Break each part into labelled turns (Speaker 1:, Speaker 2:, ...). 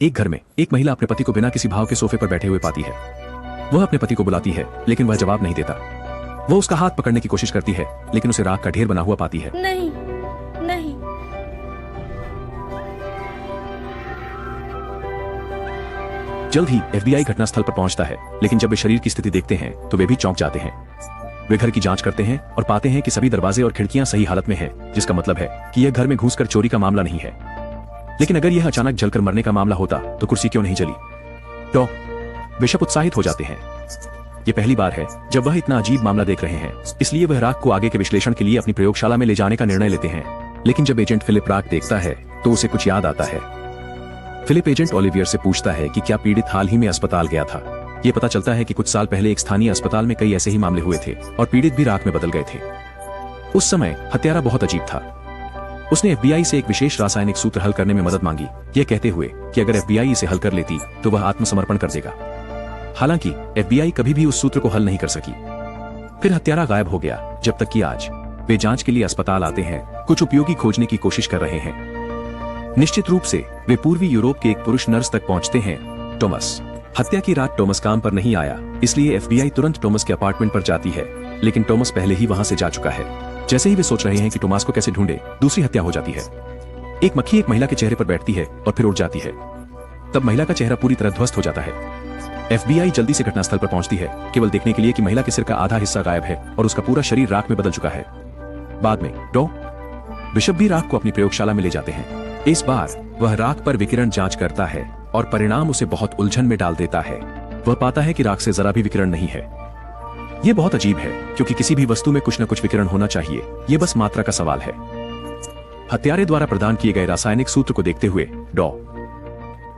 Speaker 1: एक घर में एक महिला अपने पति को बिना किसी भाव के सोफे पर बैठे हुए पाती है। वह अपने पति को बुलाती है लेकिन वह जवाब नहीं देता। वह उसका हाथ पकड़ने की कोशिश करती है लेकिन उसे राख का ढेर बना हुआ पाती है।
Speaker 2: नहीं नहीं।
Speaker 1: जल्द ही एफबीआई घटनास्थल पर पहुंचता है, लेकिन जब वे शरीर की स्थिति देखते हैं तो वे भी चौंक जाते हैं। वे घर की जांच करते हैं और पाते हैं कि सभी दरवाजे और खिड़कियां सही हालत में हैं, जिसका मतलब है कि यह घर में घुसकर चोरी का मामला नहीं है। लेकिन अगर यह अचानक जलकर मरने का मामला होता तो कुर्सी क्यों नहीं जली? तो बिशप उत्साहित हो जाते हैं। यह पहली बार है जब वह इतना अजीब मामला देख रहे हैं, इसलिए वह राख को आगे के विश्लेषण के लिए अपनी प्रयोगशाला में ले जाने का निर्णय लेते हैं। लेकिन जब एजेंट फिलिप राख देखता है तो उसे कुछ याद आता है। फिलिप एजेंट ओलिवियर से पूछता है कि क्या पीड़ित हाल ही में अस्पताल गया था। यह पता चलता है कि कुछ साल पहले एक स्थानीय अस्पताल में कई ऐसे ही मामले हुए थे और पीड़ित भी राख में बदल गए थे। उस समय हत्यारा बहुत अजीब था। उसने एफबीआई से एक विशेष रासायनिक सूत्र हल करने में मदद मांगी, यह कहते हुए कि अगर एफबीआई इसे हल कर लेती तो वह आत्मसमर्पण कर देगा। हालांकि एफबीआई कभी भी उस सूत्र को हल नहीं कर सकी। फिर हत्यारा गायब हो गया, जब तक कि आज वे जांच के लिए अस्पताल आते हैं, कुछ उपयोगी खोजने की कोशिश कर रहे हैं। निश्चित रूप से वे पूर्वी यूरोप के एक पुरुष नर्स तक पहुंचते हैं, टॉमस। हत्या की रात टॉमस काम पर नहीं आया, इसलिए एफबीआई तुरंत टॉमस के अपार्टमेंट पर जाती है, लेकिन टॉमस पहले ही वहां से जा चुका है। जैसे ही वे सोच रहे हैं कि टॉमस को कैसे ढूंढे, दूसरी हत्या हो जाती है। एक मक्खी एक महिला के चेहरे पर बैठती है और फिर उड़ जाती है। तब महिला का चेहरा पूरी तरह ध्वस्त हो जाता है। एफबीआई जल्दी से घटनास्थल पर पहुंचती है, केवल देखने के लिए कि महिला के सिर का आधा हिस्सा गायब है और उसका पूरा शरीर राख में बदल चुका है। बाद में बिशप भी राख को अपनी प्रयोगशाला में ले जाते हैं। इस बार वह राख पर विकिरण जांच करता है और परिणाम उसे बहुत उलझन में डाल देता है। वह पाता है कि राख से जरा भी विकिरण नहीं है। यह बहुत अजीब है, क्योंकि किसी भी वस्तु में कुछ न कुछ विकिरण होना चाहिए, यह बस मात्रा का सवाल है। हत्यारे द्वारा प्रदान किए गए रासायनिक सूत्र को देखते हुए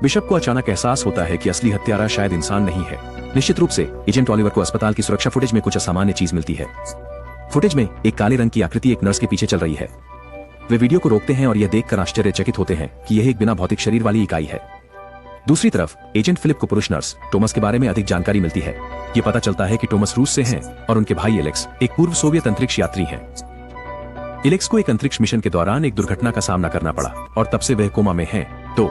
Speaker 1: बिशप को अचानक एहसास होता है कि असली हत्यारा शायद इंसान नहीं है। निश्चित रूप से एजेंट ओलिवर को अस्पताल की सुरक्षा फुटेज में कुछ असामान्य चीज मिलती है। फुटेज में एक काले रंग की आकृति एक नर्स के पीछे चल रही है। वे वीडियो को रोकते हैं और यह देखकर आश्चर्यचकित होते हैं कि यह एक बिना भौतिक शरीर वाली इकाई है। दूसरी तरफ एजेंट फिलिप को पुरुष नर्स टॉमस के बारे में अधिक जानकारी मिलती है। यह पता चलता है कि टॉमस रूस से हैं और उनके भाई एलेक्स एक पूर्व सोवियत अंतरिक्ष यात्री हैं। एलेक्स को एक अंतरिक्ष मिशन के दौरान एक दुर्घटना का सामना करना पड़ा और तब से वह कोमा में हैं। तो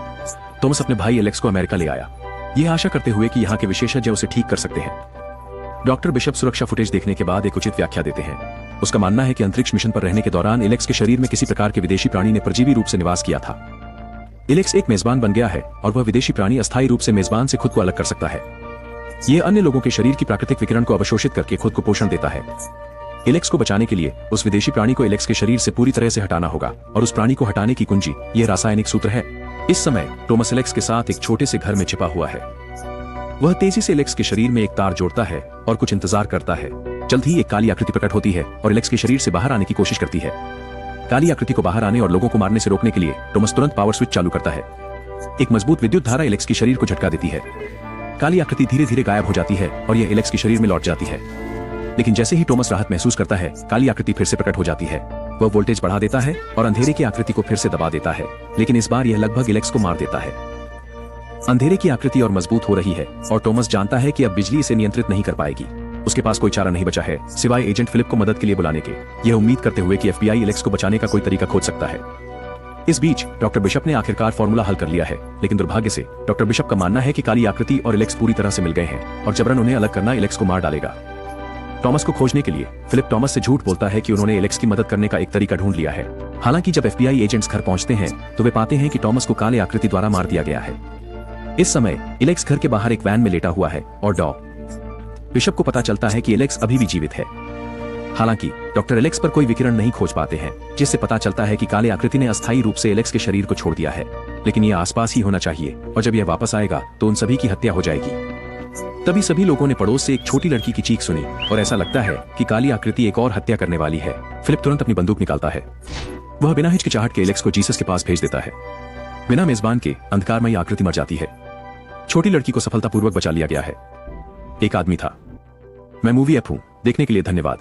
Speaker 1: टॉमस अपने भाई एलेक्स को अमेरिका ले आया, यह आशा करते हुए कि यहाँ के विशेषज्ञ उसे ठीक कर सकते हैं। डॉक्टर बिशप सुरक्षा फुटेज देखने के बाद एक उचित व्याख्या देते हैं। उसका मानना है कि अंतरिक्ष मिशन पर रहने के दौरान एलेक्स के शरीर में किसी प्रकार के विदेशी प्राणी ने परजीवी रूप से निवास किया था। एलेक्स एक मेजबान बन गया है और वह विदेशी प्राणी अस्थायी रूप से मेजबान से खुद को अलग कर सकता है। यह अन्य लोगों के शरीर की प्राकृतिक विकिरण को अवशोषित करके खुद को पोषण देता है। एलेक्स को बचाने के लिए उस विदेशी प्राणी को एलेक्स के शरीर से पूरी तरह से हटाना होगा और उस प्राणी को हटाने की कुंजी यह रासायनिक सूत्र है। इस समय टॉमस एलेक्स के साथ एक छोटे से घर में छिपा हुआ है। वह तेजी से एलेक्स के शरीर में एक तार जोड़ता है और कुछ इंतजार करता है। जल्द ही एक काली आकृति प्रकट होती है और एलेक्स के शरीर से बाहर आने की कोशिश करती है। काली आकृति को बाहर आने और लोगों को मारने से रोकने के लिए टॉमस तुरंत पावर स्विच चालू करता है। एक मजबूत विद्युत धारा एलेक्स के शरीर को झटका देती है। काली आकृति धीरे धीरे गायब हो जाती है और यह एलेक्स के शरीर में लौट जाती है। लेकिन जैसे ही टॉमस राहत महसूस करता है, काली आकृति फिर से प्रकट हो जाती है। वह वोल्टेज बढ़ा देता है और अंधेरे की आकृति को फिर से दबा देता है, लेकिन इस बार यह लगभग एलेक्स को मार देता है। अंधेरे की आकृति और मजबूत हो रही है और टॉमस जानता है कि अब बिजली इसे नियंत्रित नहीं कर पाएगी। उसके पास कोई चारा नहीं बचा है सिवाय एजेंट फिलिप को मदद के लिए बुलाने के, यह उम्मीद करते हुए कि एफबीआई एलेक्स को बचाने का कोई तरीका खोज सकता है। इस बीच डॉक्टर बिशप ने आखिरकार फॉर्मूला हल कर लिया है, लेकिन दुर्भाग्य से डॉक्टर बिशप का मानना है कि काली आकृति और एलेक्स पूरी तरह से मिल गए हैं और जबरन उन्हें अलग करना एलेक्स को मार डालेगा। टॉमस को खोजने के लिए फिलिप टॉमस से झूठ बोलता है कि उन्होंने एलेक्स की मदद करने का एक तरीका ढूंढ लिया है। हालांकि जब एफबीआई एजेंट्स घर पहुंचते हैं तो वे पाते हैं कि टॉमस को काले आकृति द्वारा मार दिया गया है। इस समय एलेक्स घर के बाहर एक वैन में लेटा हुआ है और बिशप को पता चलता है कि एलेक्स अभी भी जीवित है। हालांकि डॉक्टर एलेक्स पर कोई विकिरण नहीं खोज पाते हैं, जिससे पता चलता है कि काले आकृति ने अस्थायी रूप से एलेक्स के शरीर को छोड़ दिया है। लेकिन यह आसपास ही होना चाहिए और जब यह वापस आएगा तो उन सभी की हत्या हो जाएगी। तभी सभी लोगों ने पड़ोस से एक छोटी लड़की की चीख सुनी और ऐसा लगता है कि काली आकृति एक और हत्या करने वाली है। फिलिप तुरंत अपनी बंदूक निकालता है। वह बिना हिचकिचाहट के एलेक्स को जीसस के पास भेज देता है। बिना मेजबान के अंधकारमयी आकृति मर जाती है। छोटी लड़की को सफलतापूर्वक बचा लिया गया है। एक आदमी था। मैं मूवी ऐप हूं, देखने के लिए धन्यवाद।